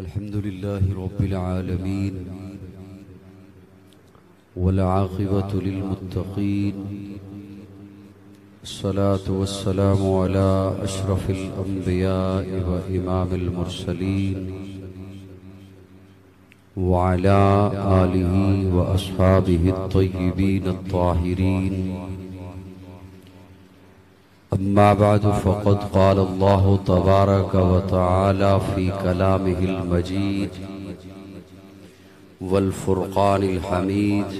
الحمد لله رب العالمين والعاقبة للمتقين الصلاة والسلام على أشرف الأنبياء وإمام المرسلين وعلى آله وأصحابه الطيبين الطاهرين أما بعد فقد قال الله تبارك وتعالى في كلامه المجيد والفرقان الحميد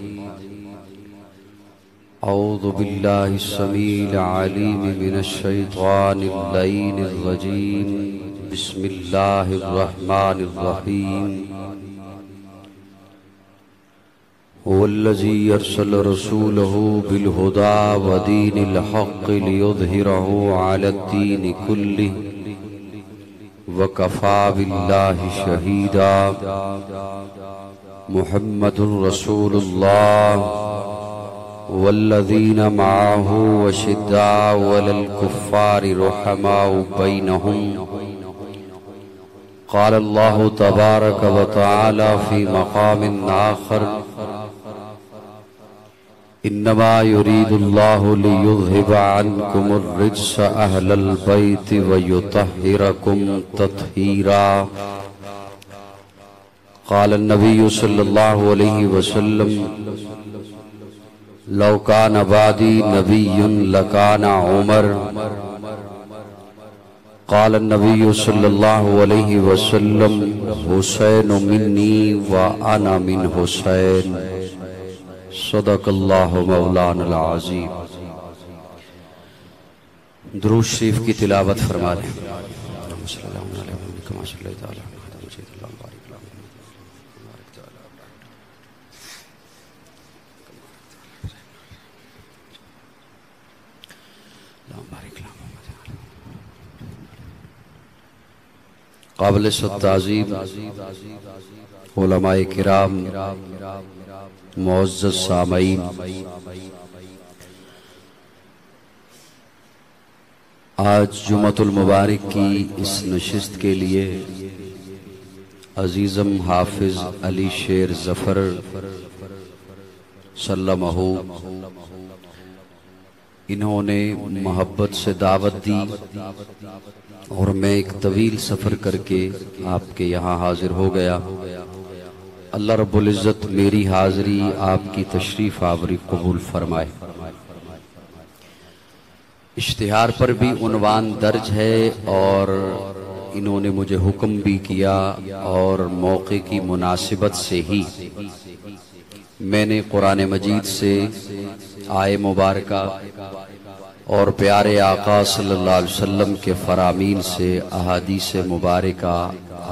أعوذ بالله السميع العليم من الشيطان اللعين الرجيم بسم الله الرحمن الرحيم هو الذي يرسل رسوله بالهدى ودين الحق ليظهره على الدين كله وكفى بالله شهيدا محمد رسول الله والذين معه وشداء على الكفار رحماء بينهم قال الله تبارك وتعالى في مقام آخر إنما يريد الله ليذهب عنكم الرجس أهل البيت ويطهركم تطهيرا قال النبي صلى الله عليه وسلم لو كان بعدي نبي لكان عمر قال النبي صلى الله عليه وسلم حسين مني وأنا من حسين صدق اللہ مولانا العظیم۔ درود شریف کی تلاوت فرما لیں۔ قابل تعظیم علماء کرام، معزز سامعین، آج جمعۃ المبارک کی اس نشست کے لیے عزیزم حافظ علی شیر ظفر سلمہ انہوں نے محبت سے دعوت دی اور میں ایک طویل سفر کر کے آپ کے یہاں حاضر ہو گیا۔ اللہ رب العزت میری حاضری آپ کی تشریف آوری قبول فرمائے۔ اشتہار پر بھی عنوان درج ہے اور انہوں نے مجھے حکم بھی کیا اور موقع کی مناسبت سے ہی میں نے قرآن مجید سے آیے مبارکہ اور پیارے آقا صلی اللہ علیہ وسلم کے فرامین سے احادیث مبارکہ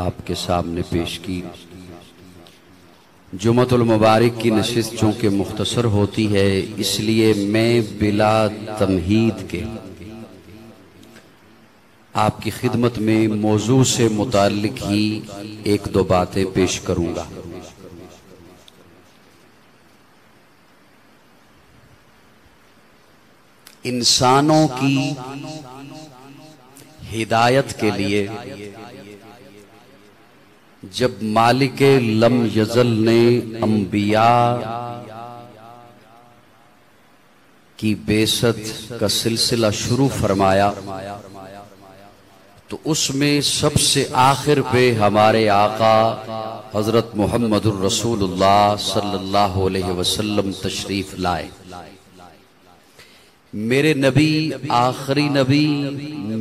آپ کے سامنے پیش کی۔ جمعۃ المبارک کی نشست چونکہ مختصر ہوتی ہے، اس لیے میں بلا تمہید کے آپ کی خدمت میں موضوع سے متعلق ہی ایک دو باتیں پیش کروں گا۔ انسانوں کی ہدایت کے لیے جب مالک لم یزل نے انبیاء کی بعثت کا سلسلہ شروع فرمایا تو اس میں سب سے آخر پہ ہمارے آقا حضرت محمد الرسول اللہ صلی اللہ علیہ وسلم تشریف لائے۔ میرے نبی آخری نبی،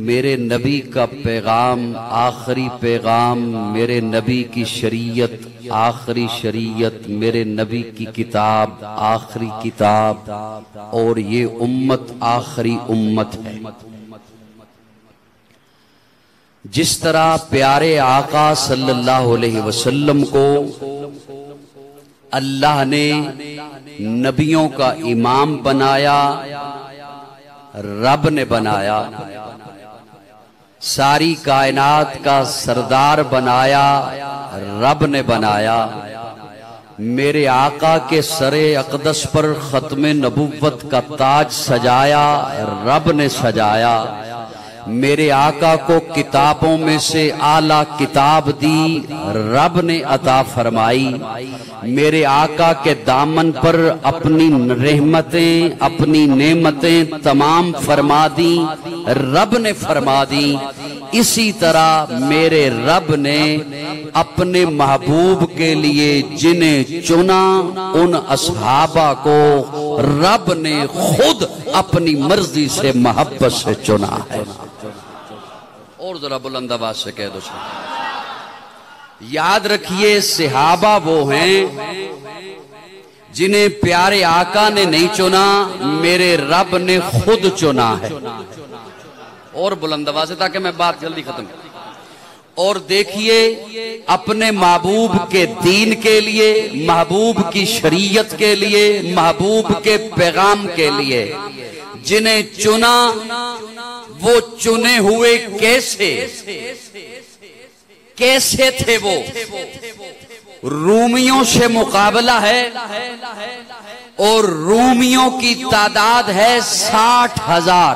میرے نبی کا پیغام آخری پیغام، میرے نبی کی شریعت آخری شریعت، میرے نبی کی کتاب آخری کتاب، اور یہ امت آخری امت ہے۔ جس طرح پیارے آقا صلی اللہ علیہ وسلم کو اللہ نے نبیوں کا امام بنایا، رب نے بنایا، ساری کائنات کا سردار بنایا، رب نے بنایا، میرے آقا کے سر اقدس پر ختم نبوت کا تاج سجایا، رب نے سجایا، میرے آقا کو کتابوں میں سے اعلیٰ کتاب دی رب نے عطا فرمائی، میرے آقا کے دامن پر اپنی رحمتیں اپنی نعمتیں تمام فرما دی رب نے فرما دی۔ اسی طرح میرے رب نے اپنے محبوب کے لیے جنہیں چنا ان اصحابہ کو رب نے خود اپنی مرضی سے محبت سے چنا ہے۔ اور ذرا بلند آواز سے کہہ دو، یاد رکھیے صحابہ وہ ہیں جنہیں پیارے آقا نے نہیں چنا، میرے رب نے خود چنا ہے۔ اور بلند آواز سے تاکہ میں بات جلدی ختم کروں۔ اور دیکھیے اپنے محبوب کے دین کے لیے، محبوب کی شریعت کے لیے، محبوب کے پیغام کے لیے جنہیں چنا وہ چنے ہوئے کیسے تھے؟ وہ رومیوں سے مقابلہ ہے اور رومیوں کی تعداد ہے 60,000۔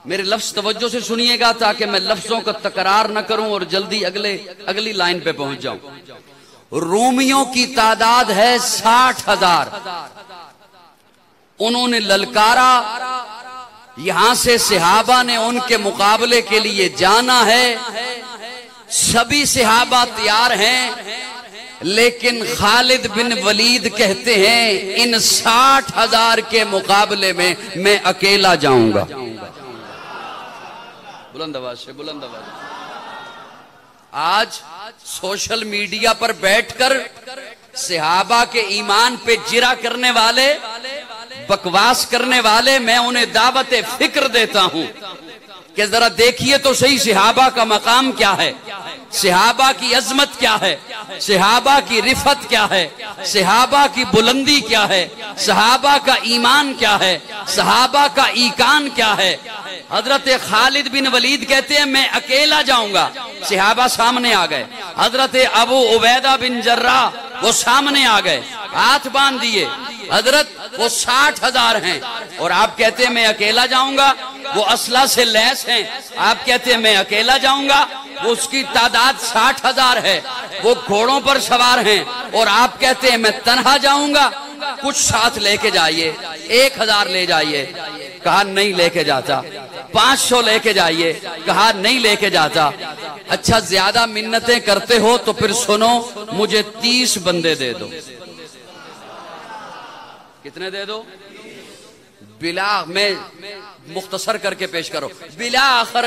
میرے لفظ توجہ سے سنیے گا تاکہ میں لفظوں کا تکرار نہ کروں اور جلدی اگلی لائن پہ پہنچ جاؤں۔ رومیوں کی تعداد ہے 60,000۔ انہوں نے للکارا، یہاں سے صحابہ نے ان کے مقابلے کے لیے جانا ہے، سبھی صحابہ تیار ہیں، لیکن خالد بن ولید کہتے ہیں ان 60,000 کے مقابلے میں اکیلا جاؤں گا۔ بلند آواز سے، بلند آواز۔ آج سوشل میڈیا پر بیٹھ کر صحابہ کے ایمان پہ جرا کرنے والے، بکواس کرنے والے، میں انہیں دعوت فکر دیتا ہوں کہ ذرا دیکھیے تو صحیح صحابہ کا مقام کیا ہے، صحابہ کی عظمت کیا ہے، صحابہ کی رفعت کیا ہے، صحابہ کی بلندی کیا ہے، صحابہ کا ایمان کیا ہے، صحابہ کا ایقان کیا ہے۔ حضرت خالد بن ولید کہتے ہیں میں اکیلا جاؤں گا، صحابہ سامنے آ گئے۔ حضرت ابو عبیدہ بن جراح وہ سامنے آ گئے، ہاتھ باندھ دیے، حضرت وہ 60,000 ہیں اور آپ کہتے ہیں میں اکیلا جاؤں گا، وہ اسلحہ سے لیس ہیں، آپ کہتے ہیں میں اکیلا جاؤں گا، وہ اس کی تعداد 60,000 ہے، وہ گھوڑوں پر سوار ہیں اور آپ کہتے ہیں میں تنہا جاؤں گا، کچھ ساتھ لے کے جائیے، 1,000 لے جائیے، کہا نہیں لے کے جاتا، 500 لے کے جائیے، کہا نہیں لے کے جاتا۔ اچھا زیادہ منتیں کرتے ہو تو پھر سنو، مجھے 30 بندے دے دو۔ کتنے دے دو؟ میں مختصر کر کے پیش کرو، بلا آخر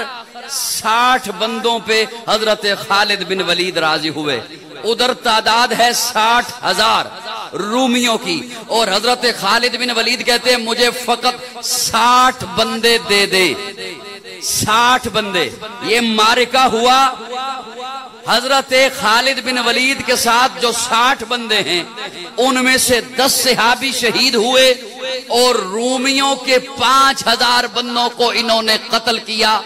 60 بندوں پہ حضرت خالد بن ولید راضی ہوئے۔ ادھر تعداد ہے 60,000 رومیوں کی اور حضرت خالد بن ولید کہتے ہیں مجھے فقط 60 بندے دے دے، 60 بندے۔ یہ معرکہ ہوا، حضرت خالد بن ولید کے ساتھ جو 60 بندے ہیں ان میں سے 10 صحابی شہید ہوئے اور رومیوں کے 5,000 بندوں کو انہوں نے قتل کیا،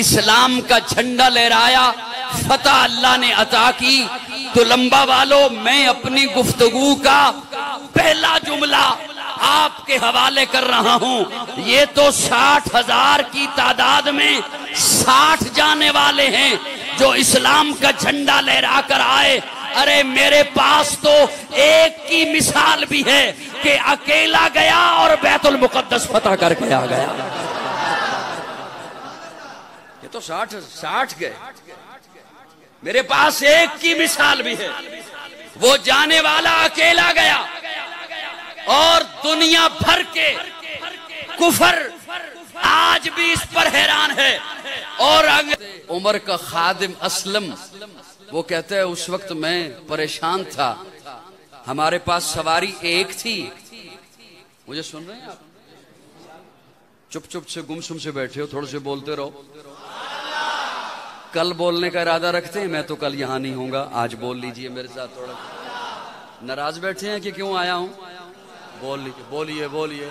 اسلام کا جھنڈا لہرایا، فتح اللہ نے عطا کی۔ تو لمبا والو، میں اپنی گفتگو کا پہلا جملہ آپ کے حوالے کر رہا ہوں، یہ تو 60,000 کی تعداد میں 60 جانے والے ہیں جو اسلام کا جھنڈا لہرا کر آئے۔ ارے میرے پاس تو ایک کی مثال بھی ہے کہ اکیلا گیا اور بیت المقدس فتح کر کے آ گیا۔ یہ تو 60 گئے، میرے پاس ایک کی مثال بھی ہے، وہ جانے والا اکیلا گیا اور دنیا بھر کے کفر آج بھی اس پر حیران ہے۔ اور عمر کا خادم اسلم وہ کہتا ہے اس وقت میں پریشان تھا، ہمارے پاس سواری ایک تھی۔ مجھے سن رہے ہیں آپ؟ چپ چپ سے گمسم سے بیٹھے ہو، تھوڑے سے بولتے رہو۔ کل بولنے کا ارادہ رکھتے ہیں؟ میں تو کل یہاں نہیں ہوں گا، آج بول لیجئے میرے ساتھ تھوڑا۔ ناراض بیٹھے ہیں کہ کیوں آیا ہوں؟ بول لیجئے، بولیے بولیے۔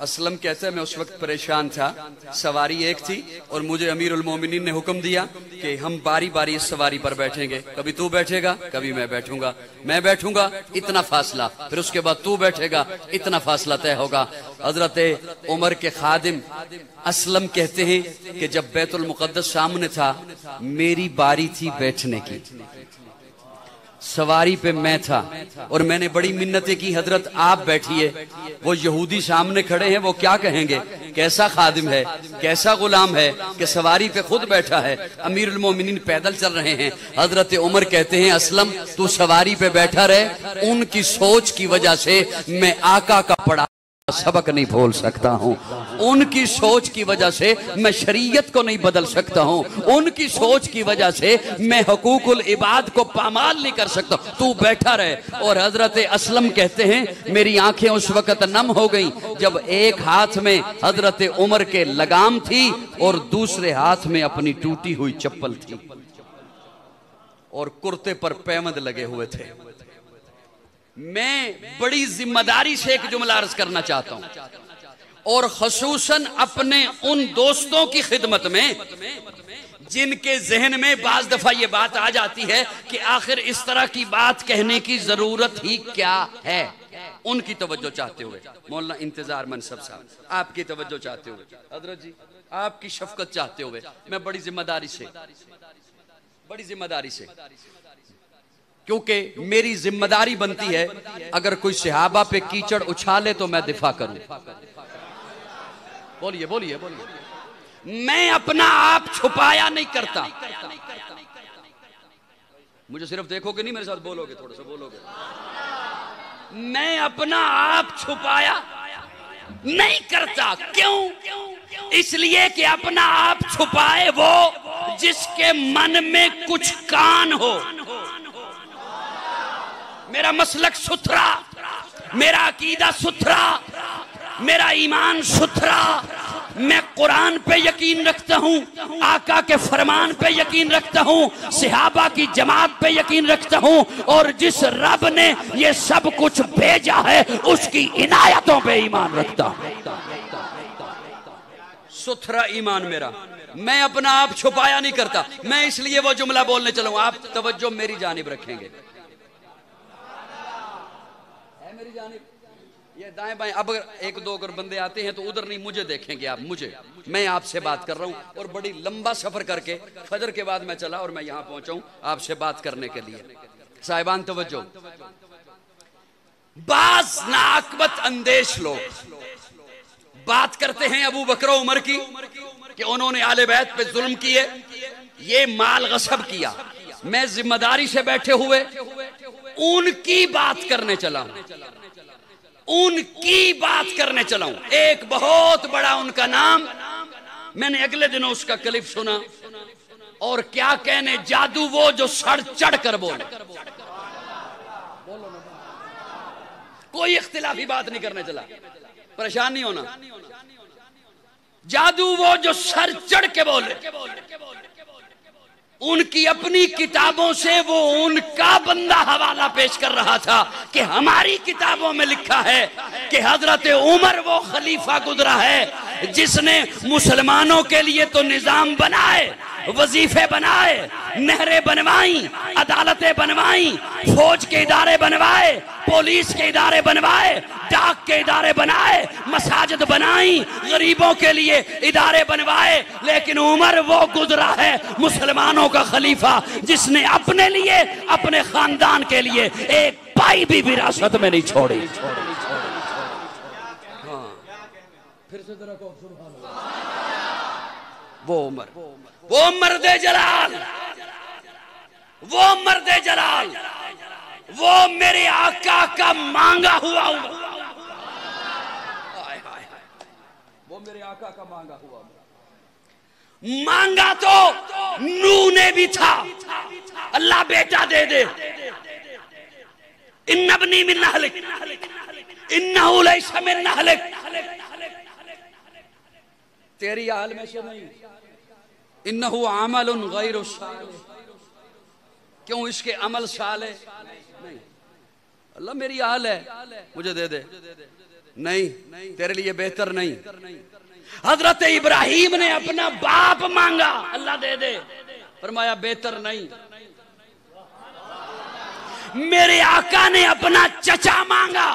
اسلم کہتا ہے میں اس وقت پریشان تھا، سواری ایک تھی اور مجھے امیر المومنین نے حکم دیا کہ ہم باری باری اس سواری پر بیٹھیں گے، کبھی تو بیٹھے گا کبھی میں بیٹھوں گا، میں بیٹھوں گا اتنا فاصلہ، پھر اس کے بعد تو بیٹھے گا اتنا فاصلہ طے ہوگا۔ حضرت عمر کے خادم اسلم کہتے ہیں کہ جب بیت المقدس سامنے تھا میری باری تھی بیٹھنے کی، سواری پہ میں تھا اور میں نے بڑی منتیں کی حضرت آپ بیٹھیے، وہ یہودی سامنے کھڑے ہیں، وہ کیا کہیں گے کیسا خادم ہے، کیسا غلام ہے کہ سواری پہ خود بیٹھا ہے، امیر المومنین پیدل چل رہے ہیں۔ حضرت عمر کہتے ہیں اسلم تو سواری پہ بیٹھا رہے، ان کی سوچ کی وجہ سے میں آقا کا پڑھا سبق نہیں بھول سکتا ہوں، ان کی سوچ کی وجہ سے میں شریعت کو نہیں بدل سکتا ہوں، ان کی سوچ کی وجہ سے میں حقوق العباد کو پامال نہیں کر سکتا، تو بیٹھا رہے۔ اور حضرت اسلم کہتے ہیں میری آنکھیں اس وقت نم ہو گئیں جب ایک ہاتھ میں حضرت عمر کے لگام تھی اور دوسرے ہاتھ میں اپنی ٹوٹی ہوئی چپل تھی اور کرتے پر پیوند لگے ہوئے تھے۔ میں بڑی ذمہ داری سے ایک جملہ عرض کرنا چاہتا ہوں اور خصوصاً اپنے ان دوستوں کی خدمت میں جن کے ذہن میں بعض دفعہ یہ بات آ جاتی ہے کہ آخر اس طرح کی بات کہنے کی ضرورت ہی کیا ہے، ان کی توجہ چاہتے ہوئے مولانا انتظار منصب صاحب آپ کی توجہ چاہتے ہوئے، حضرت جی آپ کی شفقت چاہتے ہوئے میں بڑی ذمہ داری سے کیونکہ میری ذمہ داری بنتی ہے اگر کوئی صحابہ پہ کیچڑ اچھالے تو میں دفاع کروں۔ بولیے میں اپنا آپ چھپایا نہیں کرتا، مجھے صرف دیکھو گے نہیں میرے ساتھ بولو گے، تھوڑا سا بولو گے، میں اپنا آپ چھپایا نہیں کرتا۔ کیوں؟ اس لیے کہ اپنا آپ چھپائے وہ جس کے من میں کچھ کان ہو۔ میرا مسلک ستھرا، میرا عقیدہ ستھرا، میرا ایمان ستھرا، میں قرآن پہ یقین رکھتا ہوں، آقا کے فرمان پہ یقین رکھتا ہوں، صحابہ کی جماعت پہ یقین رکھتا ہوں، اور جس رب نے یہ سب کچھ بھیجا ہے اس کی عنایتوں پہ ایمان رکھتا ہوں۔ ستھرا ایمان میرا، میں اپنا آپ چھپایا نہیں کرتا۔ میں اس لیے وہ جملہ بولنے چلوں، آپ توجہ میری جانب رکھیں گے، میری جانب یہ دائیں بائیں، اب ایک دو اگر بندے آتے ہیں تو ادھر نہیں مجھے دیکھیں گے آپ، میں آپ سے بات کر رہا ہوں اور بڑی لمبا سفر کر کے فجر کے بعد میں چلا اور میں یہاں پہنچا ہوں آپ سے بات کرنے کے لیے۔ صاحبان توجہ، بعض ناعاقبت اندیش لوگ بات کرتے ہیں ابو بکر و عمر کی کہ انہوں نے اہل بیت پہ ظلم کیے، یہ مال غصب کیا۔ میں ذمہ داری سے بیٹھے ہوئے ان کی بات کرنے چلا ہوں، ایک بہت بڑا ان کا نام، میں نے اگلے دنوں اس کا کلپ سنا، اور کیا کہنے جادو وہ جو سڑ چڑھ کر بولے، کوئی اختلافی بات نہیں کرنے چلا، پریشان نہیں ہونا، جادو وہ جو سر چڑھ کے بولے، ان کی اپنی کتابوں سے وہ ان کا بندہ حوالہ پیش کر رہا تھا کہ ہماری کتابوں میں لکھا ہے کہ حضرت عمر وہ خلیفہ گزرا ہے جس نے مسلمانوں کے لیے تو نظام بنائے، وظیفے بنائے، نہریں بنوائیں، عدالتیں بنوائیں، فوج کے ادارے بنوائے، پولیس کے ادارے بنوائے، ڈاک کے ادارے بنائے، مساجد بنائیں، غریبوں کے لیے ادارے بنوائے، لیکن عمر وہ گزرا ہے مسلمانوں کا خلیفہ جس نے اپنے لیے، اپنے خاندان کے لیے ایک پائی بھی وراثت میں نہیں چھوڑی۔ پھر سے ذرا کہو سبحان اللہ۔ وہ عمر، وہ مرد جلال، وہ مرد جلال، وہ میرے آقا کا مانگا ہوا عمر، وہ میرے آقا کا مانگا ہوا عمر۔ مانگا تو نوح نے بھی تھا، اللہ بیٹا دے دے، ان ابنی من اہلک انہو لیس من اہلک، تیری اہل میں سے نہیں، انہو عمل غیر صالح، کیوں اس کے عمل صالح نہیں، اللہ میری اہل ہے مجھے دے دے، نہیں تیرے لیے بہتر نہیں. حضرت ابراہیم نے اپنا باپ مانگا, اللہ دے دے, فرمایا بہتر نہیں. میرے آقا نے اپنا چچا مانگا,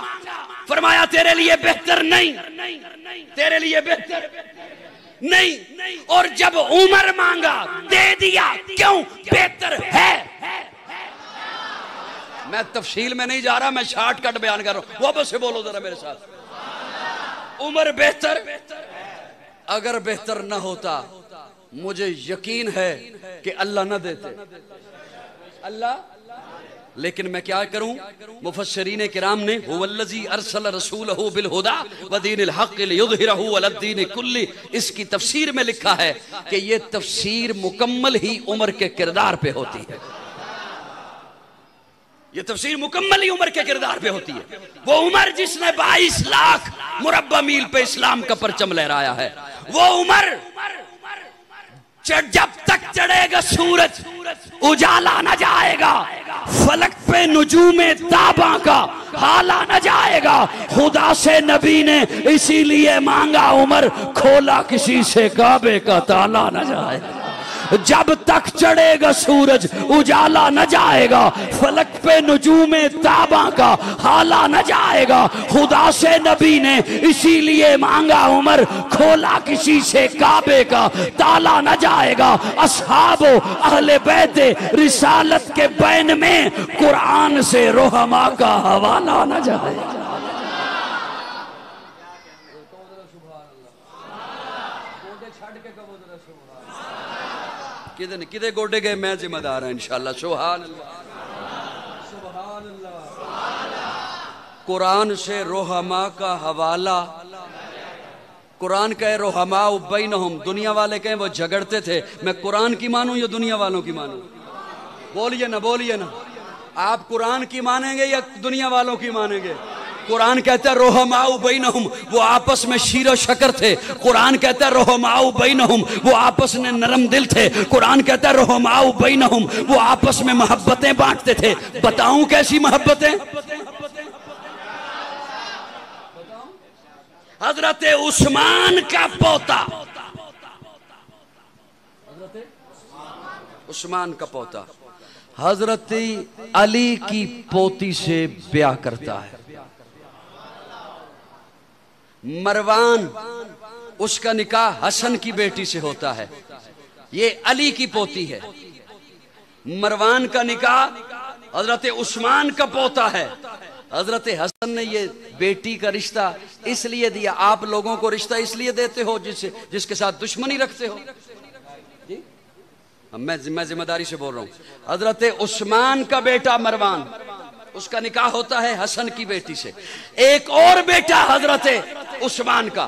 فرمایا تیرے لیے بہتر نہیں, تیرے لیے بہتر نہیں. اور جب عمر مانگا دے دیا, کیوں؟ بہتر ہے. میں تفصیل میں نہیں جا رہا, میں شارٹ کٹ بیان کر رہا ہوں. وہ بس سے بولو ذرا میرے ساتھ. عمر بہتر, اگر بہتر نہ ہوتا مجھے یقین ہے کہ اللہ نہ دیتے اللہ. لیکن میں کیا کروں؟ مفسرین کرام نے هو الذی ارسل رسولہ بالہدی ودین الحق لیظہرہ علی الدین کلہ, اس کی تفسیر میں لکھا ہے کہ یہ تفسیر مکمل ہی عمر کے کردار پہ ہوتی ہے. یہ تفسیر مکمل ہی عمر کے کردار پہ ہوتی ہے. وہ عمر جس نے 22 لاکھ مربع میل پہ اسلام کا پرچم لہرایا ہے, وہ عمر جب تک چڑھے گا سورج اجالا نہ جائے گا, فلک پہ نجوم تاباں کا حالا نہ جائے گا. خدا سے نبی نے اسی لیے مانگا عمر, کھولا کسی سے کعبے کا تالا نہ جائے گا. جب تک چڑھے گا سورج اجالا نہ جائے گا, فلک پہ نجوم تاباں کا حالا نہ جائے گا. خدا سے نبی نے اسی لیے مانگا عمر, کھولا کسی سے کعبے کا تالا نہ جائے گا. اصحاب و اہل بیت رسالت کے بین میں قرآن سے رحماء کا حوالہ نہ جائے گا. کدے گوڑے گئے میں ذمہ دار ہیں انشاءاللہ. سبحان اللہ, سبحان اللہ. قرآن سے رحماء کا حوالہ. قرآن کہے رحماء بینہم, دنیا والے کہیں وہ جھگڑتے تھے, میں قرآن کی مانوں یا دنیا والوں کی مانوں؟ بولیے نا, بولیے نا. آپ قرآن کی مانیں گے یا دنیا والوں کی مانیں گے؟ قرآن کہتا ہے رحماء بینہم, وہ آپس میں شیر و شکر تھے. قرآن کہتا ہے رحماء بینہم, وہ آپس میں نرم دل تھے. قرآن کہتا ہے رحماء بینہم, وہ آپس میں محبتیں بانٹتے تھے. بتاؤں کیسی محبتیں؟ حضرت عثمان کا پوتا, عثمان کا پوتا حضرت علی کی پوتی سے بیاہ کرتا ہے. مروان, اس کا نکاح حسن کی بیٹی سے ہوتا ہے. یہ علی کی پوتی ہے. مروان کا نکاح حضرت عثمان کا پوتا ہے. حضرت حسن نے یہ بیٹی کا رشتہ اس لیے دیا. آپ لوگوں کو رشتہ اس لیے دیتے ہو جس کے ساتھ دشمنی رکھتے ہو. میں ذمہ داری سے بول رہا ہوں. حضرت عثمان کا بیٹا مروان, اس کا نکاح ہوتا ہے حسن کی بیٹی سے. ایک اور بیٹا حضرت عثمان کا,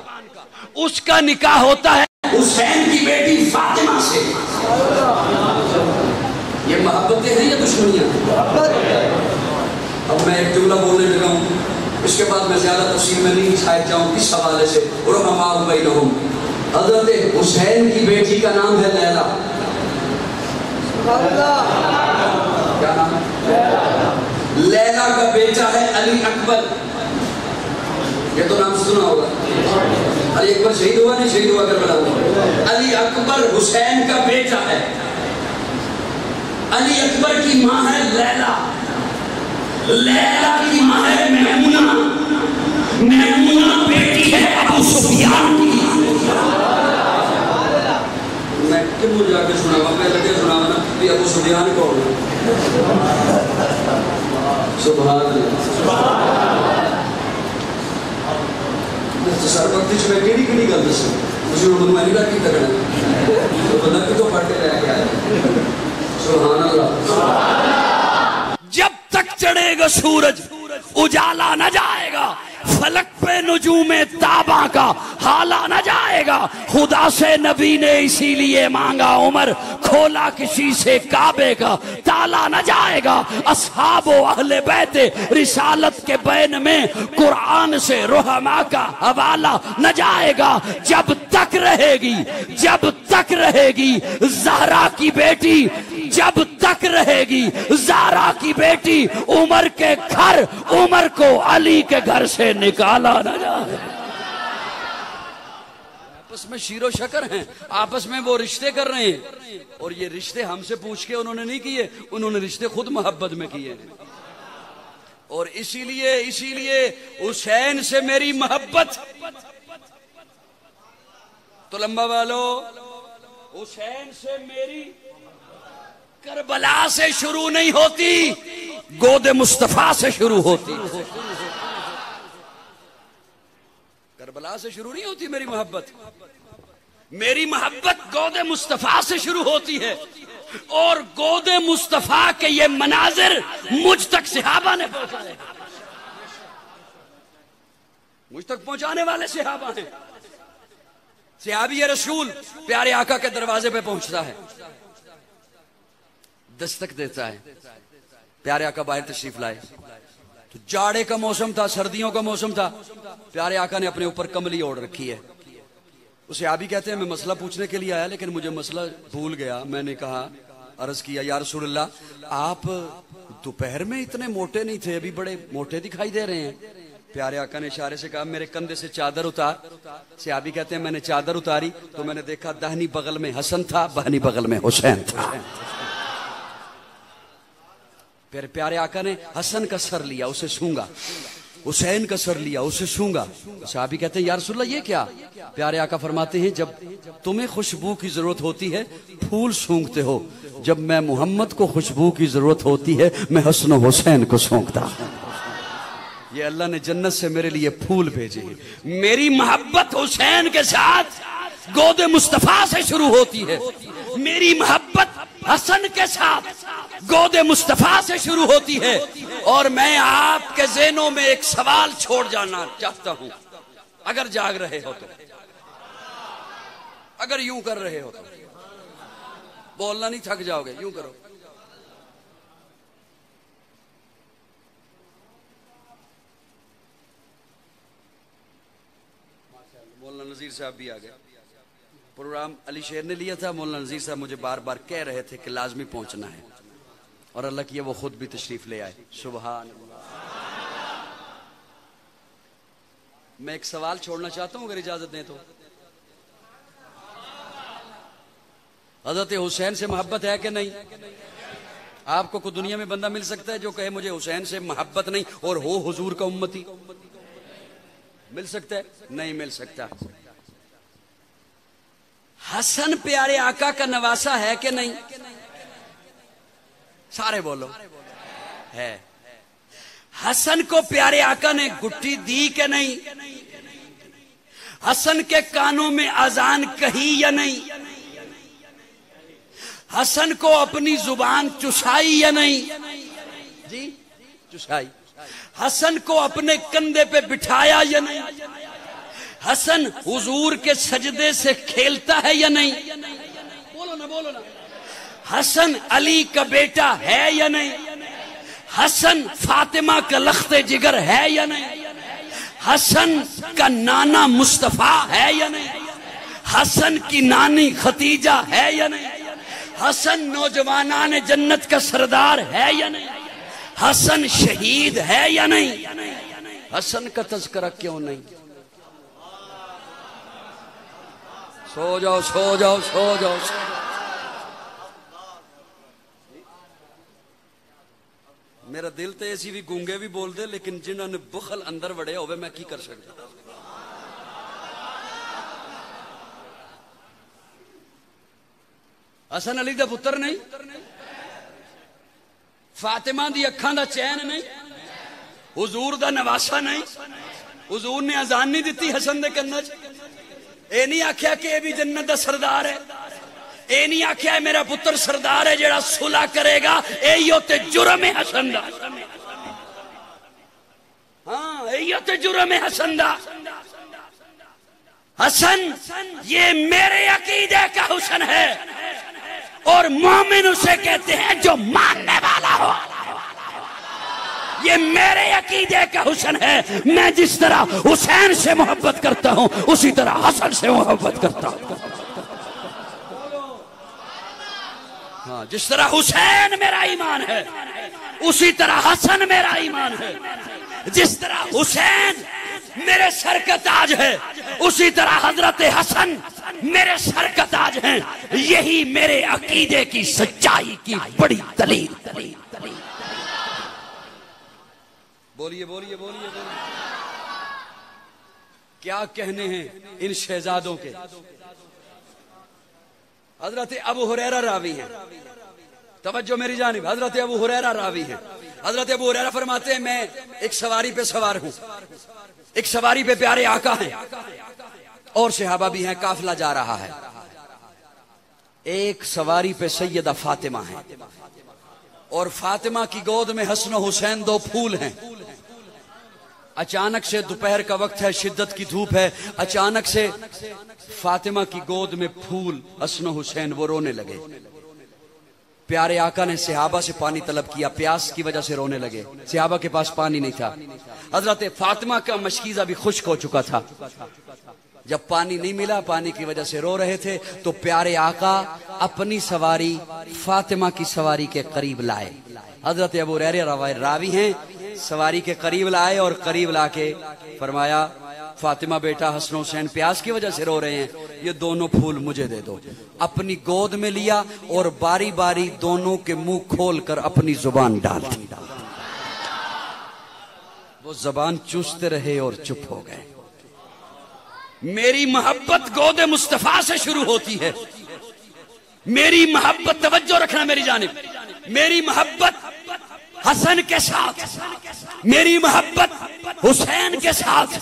اس کا نکاح ہوتا ہے حسین کی بیٹی فاطمہ سے. یہ محبتیں ہیں یا دشمنیاں؟ اب میں ایک جملہ بولنے لگا ہوں, اس کے بعد میں زیادہ تفصیل میں نہیں شاید جاؤں. کس حوالے سے؟ رحماء بینہم. حضرت حسین کی بیٹی کا نام ہے لیلا. کیا نام ہے؟ لیلا کا بیٹا ہے علی اکبر. یہ تو نام سنا ہوگا. علی اکبر شہید ہوا نہیں شہید ہوا کربلا ہوا. علی اکبر حسین کا بیٹا ہے. علی اکبر کی ماں ہے لیلا. لیلا کی ماں ہے میمونہ. میمونہ بیٹی ہے ابو سفیان کی. میں کیوں جا کے سنا ہوا, میں لگے سنا ہوا نا کہ ابو سفیان کون ہے. سبحان اللہ. سر وقت میں کیڑی کیڑی گل دس مجھے میں نہیں لگی تکڑا تو بندہ کتوں پڑھ کے لے کے آیا. سبحان اللہ. جب تک چڑھے گا سورج اجالا نہ جائے گا, فلک پہ نجوم تاباں کا حالا نہ جائے جائے گا. خدا سے نبی نے اسی لیے مانگا عمر, کھولا کسی سے کعبے کا تالا نہ جائے گا. اصحاب و اہل بیت رسالت کے بین میں قرآن سے رحماء کا حوالہ نہ جائے گا. جب تک رہے گی, جب تک رہے گی زہرا کی بیٹی, جب تک رہے گی زہرا کی بیٹی, عمر کے گھر, عمر کو علی کے گھر سے نکالا نہ جائے. آپس میں شیر و شکر ہیں, آپس میں وہ رشتے کر رہے ہیں, اور یہ رشتے ہم سے پوچھ کے انہوں نے نہیں کیے, انہوں نے رشتے خود محبت میں کیے ہیں. اور اسی لیے حسین سے میری محبت, تو لمبا والو, حسین سے میری کربلا سے شروع نہیں ہوتی, گود مصطفیٰ سے شروع ہوتی. کربلا سے شروع نہیں ہوتی میری محبت, میری محبت گود مصطفیٰ سے شروع ہوتی ہے. اور گود مصطفیٰ کے یہ مناظر مجھ تک صحابہ نے پہنچائے, مجھ تک پہنچانے والے صحابہ ہیں. صحابی رسول پیارے آقا کے دروازے پہ پہنچتا ہے, دستک دیتا ہے, پیارے آقا باہر تشریف لائے. تو جاڑے کا موسم تھا, سردیوں کا موسم تھا, پیارے آقا نے اپنے اوپر کملی اوڑھ رکھی ہے. اسے صحابی کہتے ہیں میں مسئلہ پوچھنے کے لیے آیا لیکن مجھے مسئلہ بھول گیا. میں نے کہا, عرض کیا, یا رسول اللہ آپ دوپہر میں اتنے موٹے نہیں تھے, ابھی بڑے موٹے دکھائی دے رہے ہیں. پیارے آقا نے اشارے سے کہا میرے کندھے سے چادر اتار. صحابی کہتے ہیں میں نے چادر اتاری تو میں نے دیکھا داہنی بغل میں حسن تھا, بائیں بغل میں حسین تھا. پھر پیارے آقا نے حسن کا سر لیا, اسے سونگا, حسین کا سر لیا, اسے سونگا. صحابی کہتے ہیں یا رسول اللہ یہ کیا؟ پیارے آقا فرماتے ہیں جب تمہیں خوشبو کی ضرورت ہوتی ہے پھول سونگتے ہو, جب میں محمد کو خوشبو کی ضرورت ہوتی ہے میں حسن و حسین کو سونگتا ہوں. یہ اللہ نے جنت سے میرے لیے پھول بھیجے ہیں. میری محبت حسین کے ساتھ گود مصطفیٰ سے شروع ہوتی ہے, میری محبت حسن کے ساتھ گود مصطفیٰ سے شروع ہوتی ہے. اور میں آپ کے ذہنوں میں ایک سوال چھوڑ جانا چاہتا ہوں, اگر جاگ رہے ہو تو, اگر یوں کر رہے ہو تو, بولنا نہیں تھک جاؤ گے, یوں کرو. مولانا نذیر صاحب بھی آ گئے. پروگرام علی شیر نے لیا تھا, مولانا نذیر صاحب مجھے بار بار کہہ رہے تھے کہ لازمی پہنچنا ہے, اور اللہ کیا وہ خود بھی تشریف لے آئے. سبحان اللہ. میں ایک سوال چھوڑنا چاہتا ہوں اگر اجازت دیں تو. حضرت حسین سے محبت ہے کہ نہیں؟ آپ کو کوئی دنیا میں بندہ مل سکتا ہے جو کہے مجھے حسین سے محبت نہیں اور ہو حضور کا امتی؟ مل سکتا ہے؟ نہیں مل سکتا. حسن پیارے آقا کا نواسا ہے کہ نہیں؟ سارے بولو. ہے. حسن کو پیارے آقا نے گٹی دی کہ نہیں؟ حسن کے کانوں میں اذان کہی یا نہیں؟ حسن کو اپنی زبان چسائی یا نہیں؟ جی چسائی. حسن کو اپنے کندھے پہ بٹھایا یا نہیں؟ حسن حضور کے سجدے سے کھیلتا ہے یا نہیں؟ بولو نا بولو نا. حسن علی کا بیٹا ہے یا نہیں؟ حسن فاطمہ کا لخت جگر ہے یا نہیں؟ حسن کا نانا مصطفیٰ ہے یا نہیں؟ حسن کی نانی ختیجہ ہے یا نہیں؟ حسن نوجوانان جنت کا سردار ہے یا نہیں؟ حسن شہید ہے یا نہیں؟ حسن کا تذکرہ کیوں نہیں؟ سو جاؤ سو جاؤ سو جاؤ. میرا دل تے ایسی بھی گونگے بھی بول دے لیکن جنہوں نے بخل اندر وڑے ہوئے میں کی کر سکتا. حسن علی دا پتر نہیں, فاطمہ دی اکھاں دا چین نہیں, حضور دا نواسا نہیں. حضور نے اذان نہیں دیتی حسن دے کنا چ, اے نہیں آکھیا کہ اے بھی جنت دا سردار ہے, اے نہیں آکھیا ہے میرا پتر سردار ہے جیڑا صلح کرے گا, اے یو تے جرم حسن دا. ہاں اے یو تے جرم حسن دا. حسن یہ میرے عقیدے کا حسن ہے، اور مومن اسے کہتے ہیں جو ماننے والا ہو۔ یہ میرے عقیدے کا حسن ہے، میں جس طرح حسین سے محبت کرتا ہوں اسی طرح حسن سے محبت کرتا ہوں۔ ہاں، جس طرح حسین میرا ایمان ہے اسی طرح حسن میرا ایمان ہے، جس طرح حسین میرے سر کا تاج ہے اسی طرح حضرت حسن میرے سر کا تاج ہیں۔ یہی میرے عقیدے کی سچائی کی بڑی دلیل۔ بولیے بولیے بولیے بولیے، کیا کہنے ہیں ان شہزادوں کے؟ حضرت ابو ہریرہ راوی ہیں، توجہ میری جانب، حضرت ابو ہریرہ راوی ہیں۔ حضرت ابو ہریرہ فرماتے ہیں میں ایک سواری پہ سوار ہوں، ایک سواری پہ پیارے آقا ہیں اور صحابہ بھی ہیں، قافلہ جا رہا ہے۔ ایک سواری پہ سیدہ فاطمہ ہیں اور فاطمہ کی گود میں حسن و حسین دو پھول ہیں۔ اچانک سے دوپہر کا وقت ہے، شدت کی دھوپ ہے، اچانک سے فاطمہ کی گود میں پھول حسن و حسین، وہ رونے لگے۔ پیارے آقا نے صحابہ سے پانی طلب کیا، پیاس کی وجہ سے رونے لگے، صحابہ کے پاس پانی نہیں تھا۔ حضرت فاطمہ کا مشکیزہ بھی خشک ہو چکا تھا، جب پانی نہیں ملا، پانی کی وجہ سے رو رہے تھے، تو پیارے آقا اپنی سواری فاطمہ کی سواری کے قریب لائے۔ حضرت ابو ہریرہ راوی ہیں، سواری کے قریب لائے اور قریب لا کے فرمایا فاطمہ بیٹا، حسن و حسین پیاس کی وجہ سے رو رہے ہیں، یہ دونوں پھول مجھے دے دو۔ اپنی گود میں لیا اور باری باری دونوں کے منہ کھول کر اپنی زبان ڈال دی۔ وہ زبان چوستے رہے اور چپ ہو گئے۔ میری محبت گود مصطفیٰ سے شروع ہوتی ہے، میری محبت، توجہ رکھنا میری جانب، میری محبت حسن کے ساتھ، میری محبت حسین کے ساتھ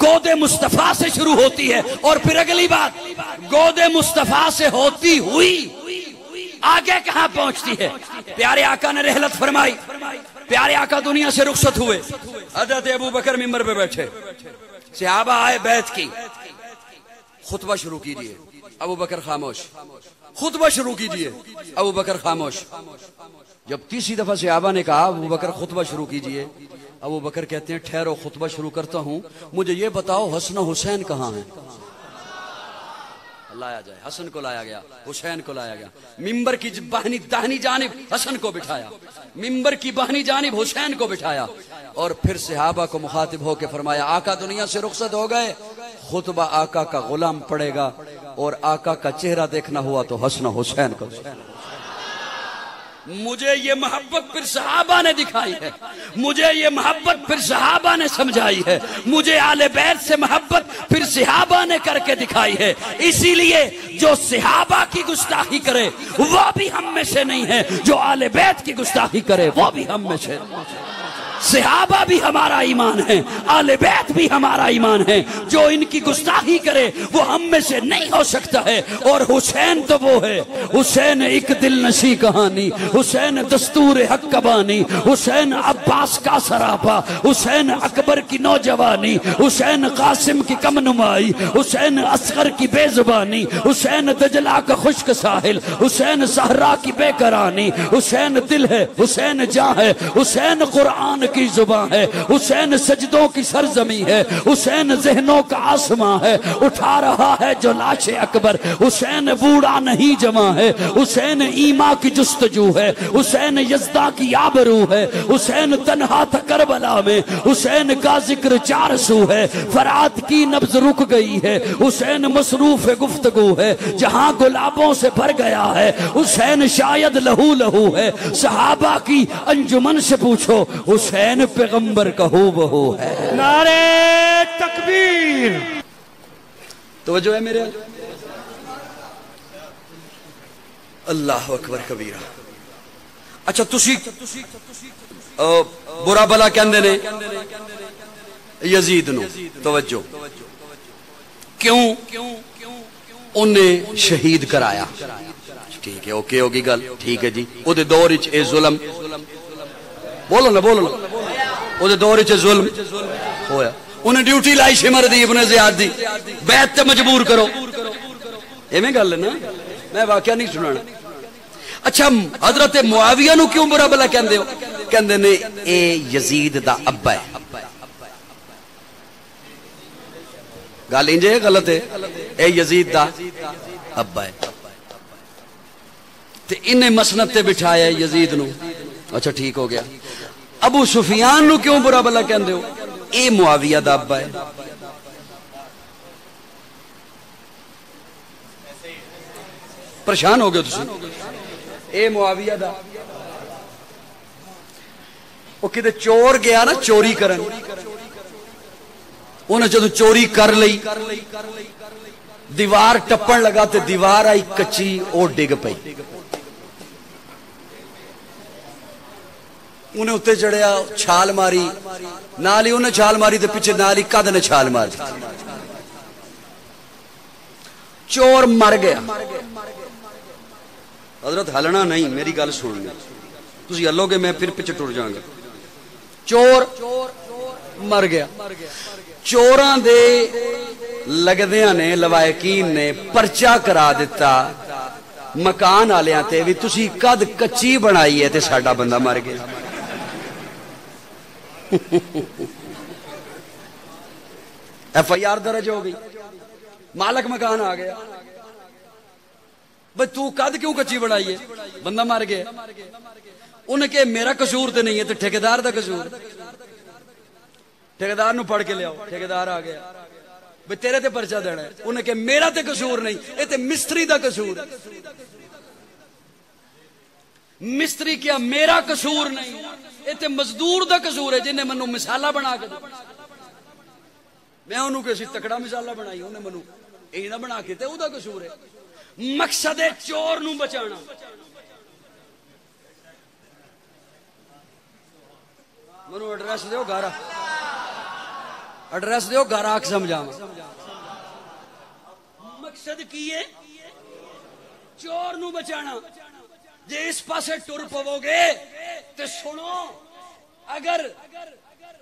گود مصطفیٰ سے شروع ہوتی ہے، اور پھر اگلی بات گود مصطفیٰ سے ہوتی ہوئی آگے کہاں پہنچتی ہے؟ پیارے آقا نے رحلت فرمائی، پیارے آقا دنیا سے رخصت ہوئے، حضرت ابو بکر منبر پہ بیٹھے، صحابہ آئے بیعت کی، خطبہ شروع کیجئے، ابو بکر خاموش، خطبہ شروع کیجئے، ابو بکر خاموش۔ جب تیسری دفعہ صحابہ نے کہا ابو بکر خطبہ شروع کیجئے، ابو بکر کہتے ہیں ٹھہرو، خطبہ شروع کرتا ہوں، مجھے یہ بتاؤ حسن و حسین کہاں ہیں؟ لایا جائے، حسن کو لایا گیا، حسین کو لایا گیا، ممبر کی داہنی جانب حسن کو بٹھایا، ممبر کی بائیں جانب حسین کو بٹھایا، اور پھر صحابہ کو مخاطب ہو کے فرمایا آقا دنیا سے رخصت ہو گئے، خطبہ آقا کا غلام پڑے گا، اور آقا کا چہرہ دیکھنا ہوا تو حسن و حسین کو۔ مجھے یہ محبت پھر صحابہ نے دکھائی ہے، مجھے یہ محبت پھر صحابہ نے سمجھائی ہے، مجھے آل بیت سے محبت پھر صحابہ نے کر کے دکھائی ہے۔ اسی لیے جو صحابہ کی گستاخی کرے وہ بھی ہم میں سے نہیں ہے، جو آل بیت کی گستاخی کرے وہ بھی ہم میں سے۔ صحابہ بھی ہمارا ایمان ہے، آل بیت بھی ہمارا ایمان ہے، جو ان کی گستاخی کرے وہ ہم میں سے نہیں ہو سکتا ہے۔ اور حسین تو وہ ہے، حسین ایک دل نشی کہانی، حسین دستور حق کا بانی، حسین عباس کا سراپا، حسین اکبر کی نوجوانی، حسین قاسم کی کم نمائی، حسین اصغر کی بے زبانی، حسین دجلہ کا خشک ساحل، حسین صحرا کی بے قرانی، حسین دل ہے، حسین جاں ہے، حسین قرآن کی زبان ہے، حسین سجدوں کی سرزمی ہے، حسین ذہنوں کا آسماں ہے، اٹھا رہا ہے جو لاش اکبر، حسین بوڑھا نہیں جمع ہے، حسین ایما کی جستجو ہے، حسین یزدہ کی آبرو ہے، حسین تنہا تھا کربلا میں، حسین کا ذکر 400 ہے، فرات کی نبض رک گئی ہے، حسین مصروف گفتگو ہے، جہاں گلابوں سے بھر گیا ہے، حسین شاید لہو لہو ہے، صحابہ کی انجمن سے پوچھو حسین پیغمبر کا ہو بہو ہے۔ نعرہ تکبیر، توجہ ہے میرے؟ اللہ اکبر کبیرہ۔ اچھا تسی برا بلا کہندے نے یزید نو، توجہ، کیوں انہیں شہید کرایا؟ ٹھیک ہے، اوکے ہوگی گل، ٹھیک ہے جی، او دے دور وچ اے ظلم، بولو نا بولو نا، او دے دور وچ ظلم ہویا، انہیں ڈیوٹی لائی شمر دی ابن زیاد دی بیعت تے مجبور کرو ایویں گل ہے نا میں واقعہ نہیں سنانا اچھا حضرت معاویہ نو کیوں برا بلا کہندے ہو کہندے نے اے یزید دا ابا ہے گل انجے غلط ہے اے یزید دا ابا ہے تے انہیں مسند تے بٹھایا ہے یزید نو اچھا ٹھیک ہو گیا ابو سفیان نو کیوں برا بلا کہندے ہو اے معاویہ دا ابا ہے پریشان ہو گئے تسی اے معاویہ دا وہ کدے چور گیا نا چوری کرن انہیں جدو چوری کر لئی دیوار ٹپن لگا تے دیوار آئی کچی اور ڈگ پئی انہیں اتے چڑھیا چھال ماری نالی انہیں چھال ماری تے پیچھے نالی قد نے چھال ماری چور مر گیا حضرت ہلنا نہیں میری گل سننی تسی ہلو گے میں پھر پیچھے ٹر جاؤں گا چور مر گیا چوراں دے لگدیاں نے لوائقین نے پرچہ کرا دیتا مکان آلیاں تے بھی تسی قد کچی بنائی ہے تے ساڈا بندہ مر گیا ایف آئی آر درج ہو گئی مالک مکان آ گیا بھئی تو قد کیوں کچی بنائی ہے بندہ مر گیا انہیں کہ میرا قصور تے نہیں ہے تے ٹھیکیدار دا قصور ٹھیکیدار نو پڑھ کے لے آؤ ٹھیکیدار آ گیا بھئی تیرے تے پرچہ دینا ہے انہیں کہ میرا تے قصور نہیں اے تے مستری دا قصور مستری کیا میرا قصور نہیں اے تے مزدور دا قصور ہے جنہیں منو مثالہ بنا کے میں انہوں کسی تکڑا مثالہ بنائی انہیں منو اے نہ بنا کے تے او دا قصور ہے مقصد چور نو بچانا منو ایڈریس دیو گھر ایڈریس دیو گھر آکھ سمجھا مقصد کی ہے چور نو بچانا جے اس پاسے ٹر پو گے تو سنو اگر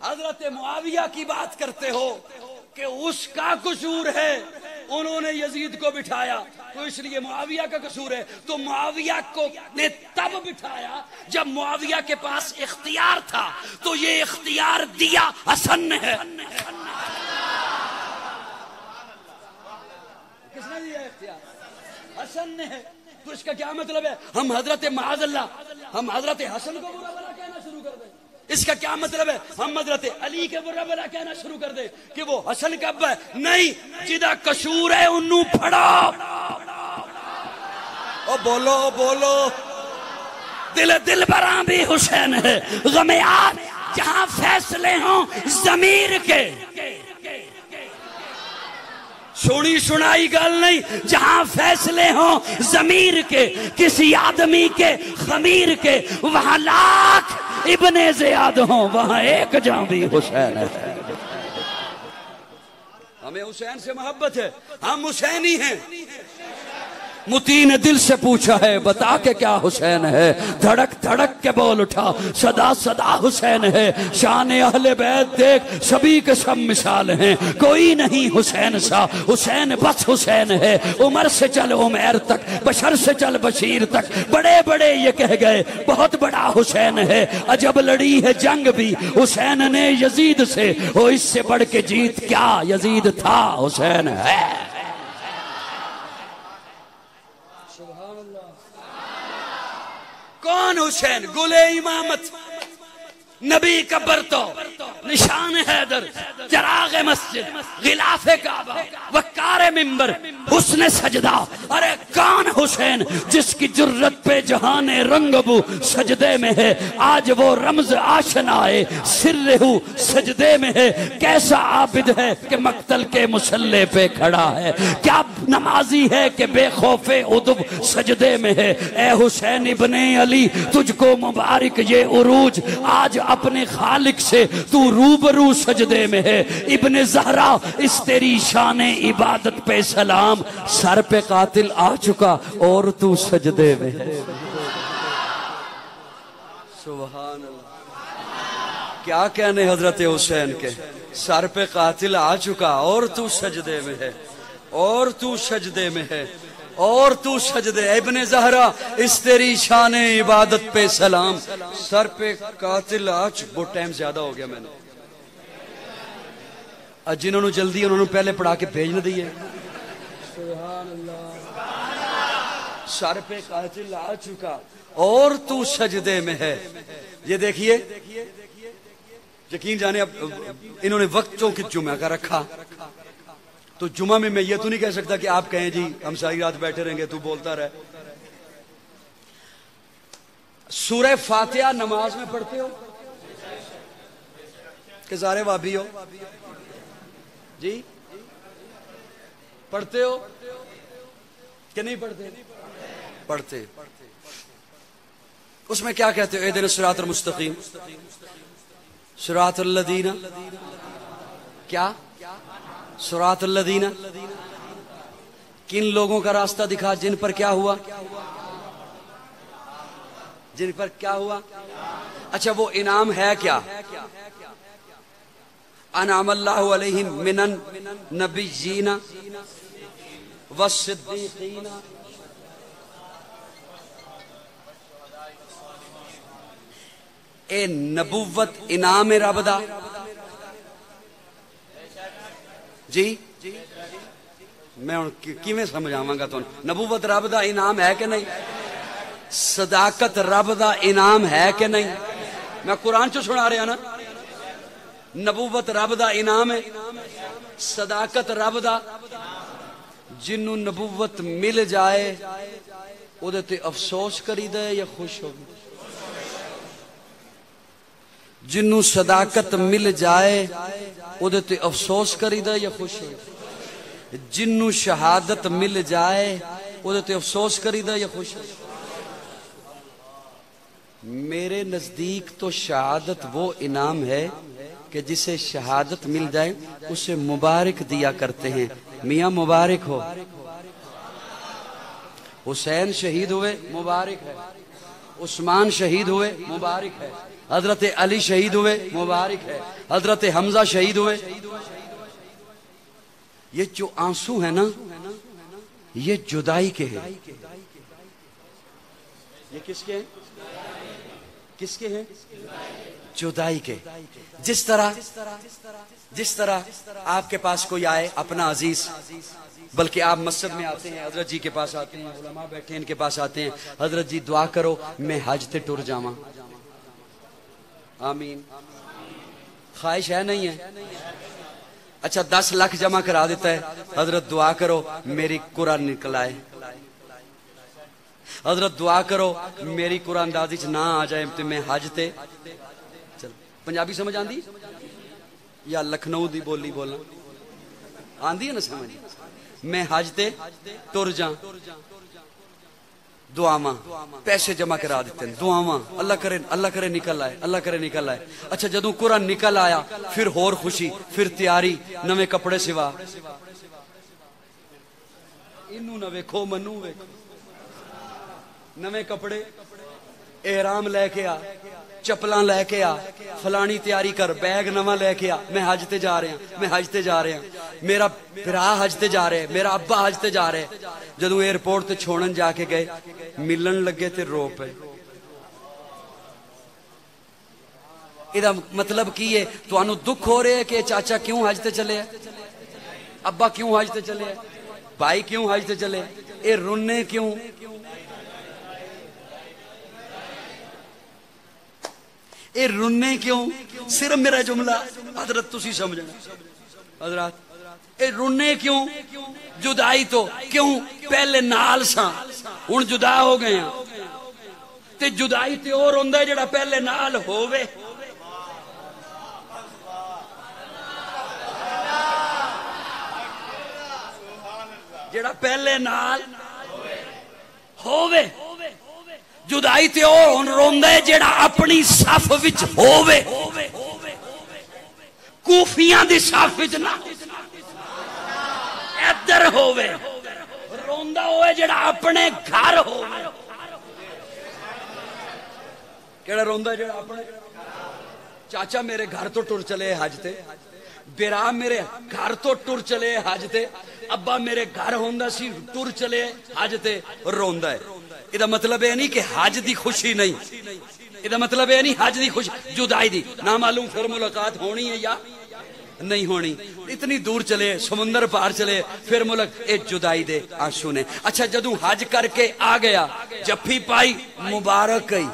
حضرت معاویہ کی بات کرتے ہو کہ اس کا قصور ہے انہوں نے یزید کو بٹھایا تو اس لیے معاویہ کا قصور ہے تو معاویہ کو نے تب بٹھایا جب معاویہ کے پاس اختیار تھا تو یہ اختیار دیا حسن نے ہے کس نے دیا اختیار حسن نے ہے تو اس کا کیا مطلب ہے ہم حضرت معاذ اللہ ہم حضرت حسن کو برا بلا کہنا شروع کر دیں اس کا کیا مطلب ہے ہم حضرت علی کے برا بلا کہنا شروع کر دیں کہ وہ حسن کا ابا ہے نہیں جدا قصور ہے انہوں پھڑا او بولو بولو دل براں بھی حسین ہے غمیات جہاں فیصلے ہوں ضمیر کے سنی سنائی گل نہیں جہاں فیصلے ہوں ضمیر کے کسی آدمی کے خمیر کے وہاں لاکھ ابن زیاد ہوں وہاں ایک جہاں بھی حسین ہے ہمیں حسین سے محبت ہے ہم حسینی ہیں متی نے دل سے پوچھا ہے بتا کے کیا حسین ہے دھڑک دھڑک کے بول اٹھا صدا صدا حسین ہے شان اہل بیت دیکھ سبھی کے سب مثال ہیں کوئی نہیں حسین سا حسین بس حسین ہے عمر سے چل عمیر تک بشر سے چل بشیر تک بڑے بڑے یہ کہہ گئے بہت بڑا حسین ہے عجب لڑی ہے جنگ بھی حسین نے یزید سے وہ اس سے بڑھ کے جیت کیا یزید تھا حسین ہے کون حسین گلے امامت نبی کا برتو نشان حیدر چراغ مسجد غلاف کعبہ وقار منبر حسن سجدہ ارے کون حسین جس کی جرت پہ جہان رنگ بو سجدے میں ہے آج وہ رمز آشنائے سرہو سجدے میں ہے کیسا عابد ہے کہ مقتل کے مسلح پہ کھڑا ہے کیا نمازی ہے کہ بے خوف ادب سجدے میں ہے اے حسین ابن علی تجھ کو مبارک یہ عروج آج اپنے خالق سے تو روبرو سجدے میں ہے ابن زہرا اس تیری شان عبادت پہ سلام سر پہ قاتل آ چکا اور تو سجدے میں ہے سبحان اللہ کیا کہنے حضرت حسین کے سر پہ قاتل آ چکا اور تو سجدے میں ہے، اور تو سجدے میں ہے، اور تو سجدے۔ ابن زہرا اس تیری شان عبادت پہ سلام، سر پہ قاتل آ چکا۔ وہ ٹائم زیادہ ہو گیا، میں نے جنہوں نے جلدی انہوں نے پہلے پڑھا کے بھیج نہ دیے۔ سبحان اللہ، سر پہ قاتل آ چکا اور تو سجدے میں ہے۔ یہ دیکھیے، یقین جانے اب انہوں نے وقتوں کی جمعہ کا رکھا، تو جمعہ میں میں یہ تو نہیں کہہ سکتا کہ آپ کہیں جی ہم ساری رات بیٹھے رہیں گے، تو بولتا رہے۔ سورہ فاتحہ نماز میں پڑھتے ہو کہ سارے وابی ہو جی؟ پڑھتے ہو کہ نہیں پڑھتے؟ پڑھتے۔ اس میں کیا کہتے ہو؟ اہدنا الصراط المستقیم، صراط الذین، کیا صراط الذین، کن لوگوں کا راستہ دکھا جن پر کیا ہوا؟ جن پر کیا ہوا؟ اچھا وہ انعام ہے کیا؟ انعم اللہ علیہم من النبیین والصدیقین اے نبوت انعام رب دا جی؟ میں کیویں سمجھاواں گا تو نبوت رب دا انعام ہے کہ نہیں؟ صداقت رب دا انعام ہے کہ نہیں؟ میں قرآن چو سنا رہا نا، نبوت رب دا انعام ہے، صداقت رب دا۔ جنوں نبوت مل جائے او دے تے افسوس کری دے یا خوش ہو؟ جنوں صداقت مل جائے او دے تے افسوس کری دے یا خوش ہو؟ جنوں شہادت مل جائے او دے تے افسوس کری دے یا خوش ہو؟ میرے نزدیک تو شہادت وہ انعام ہے کہ جسے شہادت مل جائے اسے مبارک دیا کرتے ہیں، میاں مبارک ہو۔ حسین شہید ہوئے، مبارک ہے۔ عثمان شہید ہوئے، مبارک ہے۔ حضرت علی شہید ہوئے، مبارک ہے۔ حضرت حمزہ شہید ہوئے۔ یہ جو آنسو ہے نا، یہ جدائی کے ہیں۔ یہ کس کے ہیں؟ کس کے ہیں؟ جدائی کے۔ جس طرح آپ کے پاس کوئی آئے اپنا عزیز، بلکہ آپ مسجد میں آتے ہیں، حضرت جی کے پاس آتے ہیں، علماء بیٹھے ہیں ان کے پاس آتے ہیں، حضرت جی دعا کرو میں حج تے ٹر جاواں، آمین، خواہش ہے نہیں ہے؟ اچھا 10 لاکھ جمع کرا دیتا ہے، حضرت دعا کرو میری قرآن نکل آئے، حضرت دعا کرو میری قرآن دادی چ نہ آ جائے تو میں حج تے چل۔ پنجابی سمجھ آندی یا لکھنؤ دی بولی بولنا آندی ہے نا سمجھ؟ میں حج تے ٹر جاں، دعاواں پیسے جمع کرا دیتے ہیں، دعاواں اللہ کرے نکل آئے، اللہ کرے نکل آئے۔ اچھا جدوں قرآن نکل آیا پھر ہور خوشی، پھر تیاری، نویں کپڑے سوا، انہوں نہ ویکھو منوں ویکھو، نویں کپڑے، احرام لے کے آ، چپلاں لے کے آ، فلانی تیاری کر، بیگ نواں لے کے آ، میں حج تے جا رہا ہوں، میں حج تے جا رہا ہوں، میرا بھرا حج تے جا رہا ہے، میرا ابا حج تے جا رہا ہے۔ جدوں ایئرپورٹ تے چھوڑن جا کے گئے، ملن لگے تے رو پے۔ ادا مطلب کی ہے؟ تانوں دکھ ہو رہے ہے کہ چاچا کیوں حج تے چلے، ابا کیوں حج تے چلے، بھائی کیوں حج تے چلے، اے رونے کیوں؟ اے رونے کیوں؟ صرف میرا جملہ حضرت تسی سمجھنا، حضرات اے رونے کیوں؟ جدائی تو کیوں؟ پہلے نال ساں ہن جدا ہو گئے ہیں، تے جدائی تے اور ہوندا جڑا پہلے نال ہووے۔ جڑا پہلے نال ہووے، جدائی تے او ہن روندا ہے جڑا اپنی صف وچ ہووے، کوفیاں دی صف وچ نہ ادھر ہووے، روندا ہوئے جڑا اپنے گھر ہووے۔ کیڑا روندا جڑا اپنے؟ چاچا میرے گھر تو ٹر چلے حج تے، بیرا میرے گھر تو ٹر چلے حج تے، ابا میرے گھر ہوندا سی ٹر چلے حج تے روندا ہے۔ یہ مطلب ہے نہیں کہ حج دی خوشی نہیں، یہ مطلب ہے نہیں حج دی خوشی، جدائی دی نہ معلوم پھر ملاقات ہونی ہے یا نہیں ہونی۔ اتنی دور چلے، سمندر پار چلے، پھر ملک اے جدائی دے آنسو نے۔ اچھا جدوں حج کر کے آ گیا، جفی پائی، مبارک گئی،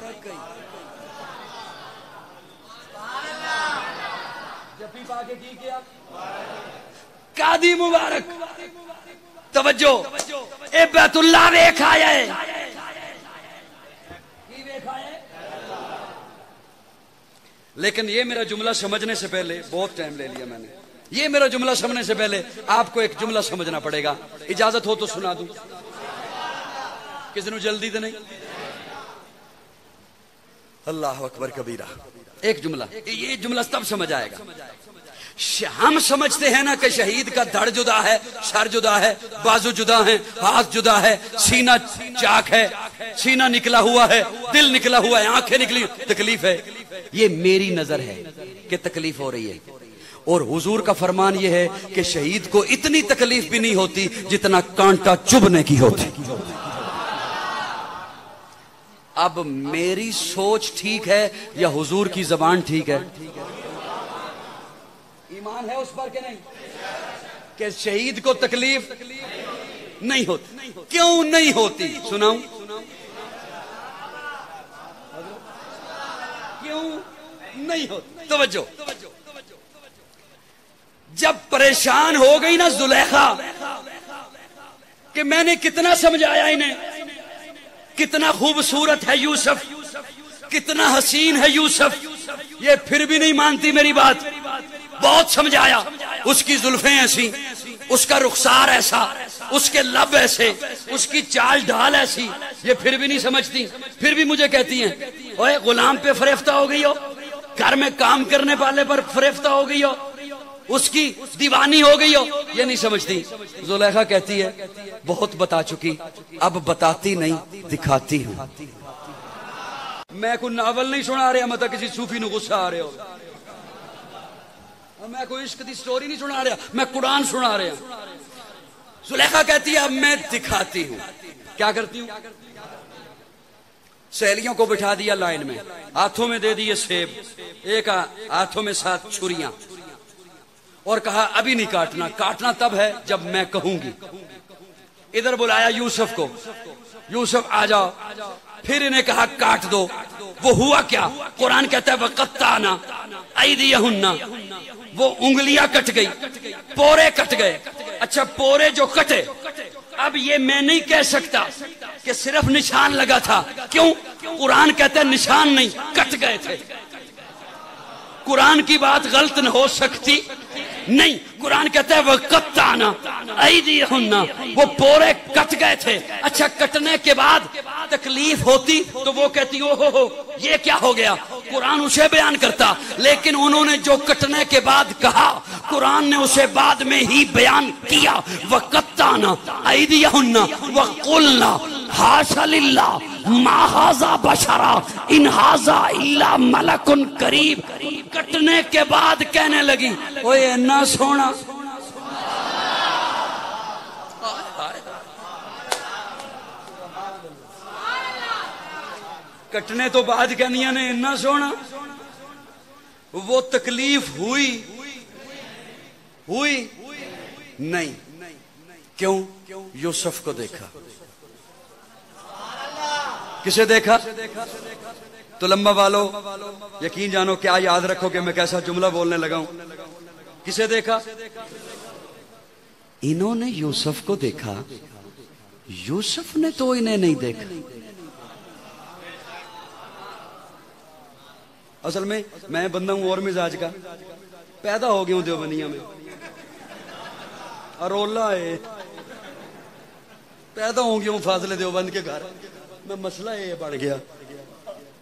جفی پا کے کی کیا؟ قادی مبارک۔ توجہ، اے بیت اللہ ویکھ آیا ہے، کی ویکھ آیا ہے؟ لیکن یہ میرا جملہ سمجھنے سے پہلے، بہت ٹائم لے لیا میں نے، یہ میرا جملہ سمجھنے سے پہلے آپ کو ایک جملہ سمجھنا پڑے گا۔ اجازت ہو تو سنا دوں، کسی نے جلدی تو نہیں؟ اللہ اکبر کبیرہ۔ ایک جملہ، یہ جملہ تب سمجھ آئے گا۔ ہم سمجھتے ہیں نا کہ شہید کا دھڑ جدا ہے، سر جدا ہے، بازو جدا ہے، ہاتھ جدا ہے، سینہ چاک ہے، سینہ نکلا ہوا ہے، دل نکلا ہوا ہے، آنکھیں نکلی، تکلیف ہے۔ یہ میری نظر ہے کہ تکلیف ہو رہی ہے، اور حضور کا فرمان یہ ہے کہ شہید کو اتنی تکلیف بھی نہیں ہوتی جتنا کانٹا چبھنے کی ہوتی۔ اب میری سوچ ٹھیک ہے یا حضور کی زبان ٹھیک ہے؟ ایمان ہے اس پر کہ نہیں کہ شہید کو تکلیف نہیں ہوتی؟ کیوں نہیں ہوتی سناؤں؟ کیوں نہیں ہوتی؟ توجہ، جب پریشان ہو گئی نا زلیخا کہ میں نے کتنا سمجھایا انہیں، کتنا خوبصورت ہے یوسف، کتنا حسین ہے یوسف، یہ پھر بھی نہیں مانتی میری بات، بہت سمجھایا، اس کی زلفیں ایسی، اس کا رخسار ایسا، اس کے لب ایسے، اس کی چال ڈھال ایسی، یہ پھر بھی نہیں سمجھتی، پھر بھی مجھے کہتی ہیں اوے غلام پہ فریفتہ ہو گئی ہو، گھر میں کام کرنے والے پر فریفتہ ہو گئی ہو، اس کی دیوانی ہو گئی ہو، یہ نہیں سمجھتی۔ زلیخا کہتی ہے بہت بتا چکی، اب بتاتی نہیں، دکھاتی ہوں۔ میں کوئی ناول نہیں سنا رہا، مطلب کسی صوفی نو غصہ آ رہے ہو، میں کوئی عشق دی سٹوری نہیں سنا رہا، میں قرآن سنا رہا۔ زلیخا کہتی ہے اب میں دکھاتی ہوں۔ کیا کرتی ہوں؟ سہیلیوں کو بٹھا دیا لائن میں، ہاتھوں میں دے دیے سیب، ایک ہاتھوں میں 7 چھریاں، اور کہا ابھی نہیں کاٹنا، کاٹنا تب ہے جب میں کہوں گی۔ ادھر بلایا یوسف کو، یوسف آ جاؤ، پھر انہیں کہا کاٹ دو۔ وہ ہوا کیا؟ قرآن کہتا ہے وَقَطَّعْنَا أَيْدِيَهُنَّ، وہ انگلیاں کٹ گئی، پورے کٹ گئے۔ اچھا پورے جو کٹے، اب یہ میں نہیں کہہ سکتا کہ صرف نشان لگا تھا، کیوں؟ قرآن کہتا ہے نشان نہیں، کٹ گئے تھے۔ قرآن کی بات غلط نہ ہو سکتی نہیں، قرآن کہتا ہے وَقَطَّعْنَا أَيْدِيَهُنَّ، وہ پورے کٹ گئے تھے۔ اچھا کٹنے کے بعد تکلیف ہوتی تو وہ کہتی ہو یہ کیا ہو گیا، قرآن اسے بیان کرتا، لیکن انہوں نے جو کٹنے کے بعد کہا قرآن نے اسے بعد میں ہی بیان کیا۔ وَقَطَّعْنَا أَيْدِيَهُنَّ وَقُلْنَا حَاشَ لِلَّهِ مَا هَٰذَا بَشَرًا إِنْ هَٰذَا إِلَّا مَلَكٌ كَرِيمٌ۔ کٹنے کے بعد کہنے لگی اوے اتنا سونا، کٹنے تو بعد کہنیاں نے اتنا سونا۔ وہ تکلیف ہوئی نہیں، کیوں؟ یوسف کو دیکھا۔ کسے دیکھا؟ تو لمبا والو یقین جانو کیا یاد رکھو کہ میں کیسا جملہ بولنے لگا ہوں۔ کسے دیکھا؟ انہوں نے یوسف کو دیکھا، یوسف نے تو انہیں نہیں دیکھا۔ اصل میں بندہ ہوں اور مزاج کا، پیدا ہو گیا ہوں دیوبندیاں میں، ارولا ہے، پیدا ہو گیا ہوں فاضل دیوبند کے گھر میں، مسئلہ یہ بڑھ گیا۔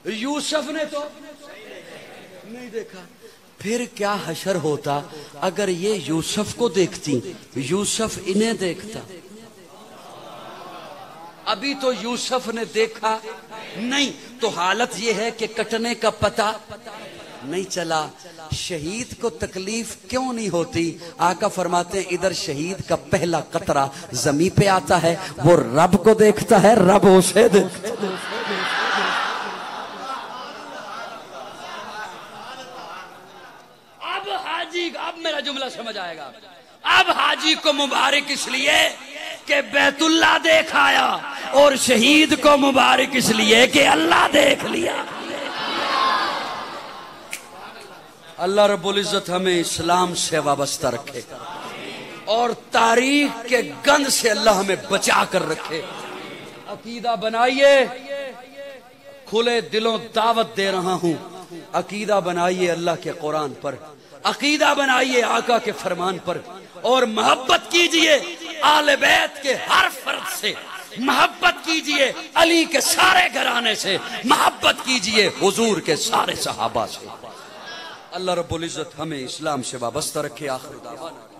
یوسف نے تو نہیں دیکھا، پھر کیا حشر ہوتا اگر یہ یوسف کو دیکھتی، یوسف انہیں دیکھتا؟ ابھی تو یوسف نے دیکھا نہیں، تو حالت یہ ہے کہ کٹنے کا پتہ نہیں چلا، شہید کو تکلیف کیوں نہیں ہوتی؟ آقا فرماتے ہیں ادھر شہید کا پہلا قطرہ زمین پہ آتا ہے، وہ رب کو دیکھتا ہے، رب اسے دیکھتا ہے۔ اب میرا جملہ سمجھ آئے گا۔ اب حاجی کو مبارک اس لیے کہ بیت اللہ دیکھ آیا، اور شہید کو مبارک اس لیے کہ اللہ دیکھ لیا۔ اللہ رب العزت ہمیں اسلام سے وابستہ رکھے اور تاریخ کے گند سے اللہ ہمیں بچا کر رکھے۔ عقیدہ بنائیے، کھلے دلوں دعوت دے رہا ہوں، عقیدہ بنائیے اللہ کے قرآن پر، عقیدہ بنائیے آقا کے فرمان پر، اور محبت کیجئے آل بیت کے ہر فرد سے، محبت کیجئے علی کے سارے گھرانے سے، محبت کیجئے حضور کے سارے صحابہ سے۔ اللہ رب العزت ہمیں اسلام سے وابستہ رکھے۔ آخر دعوانا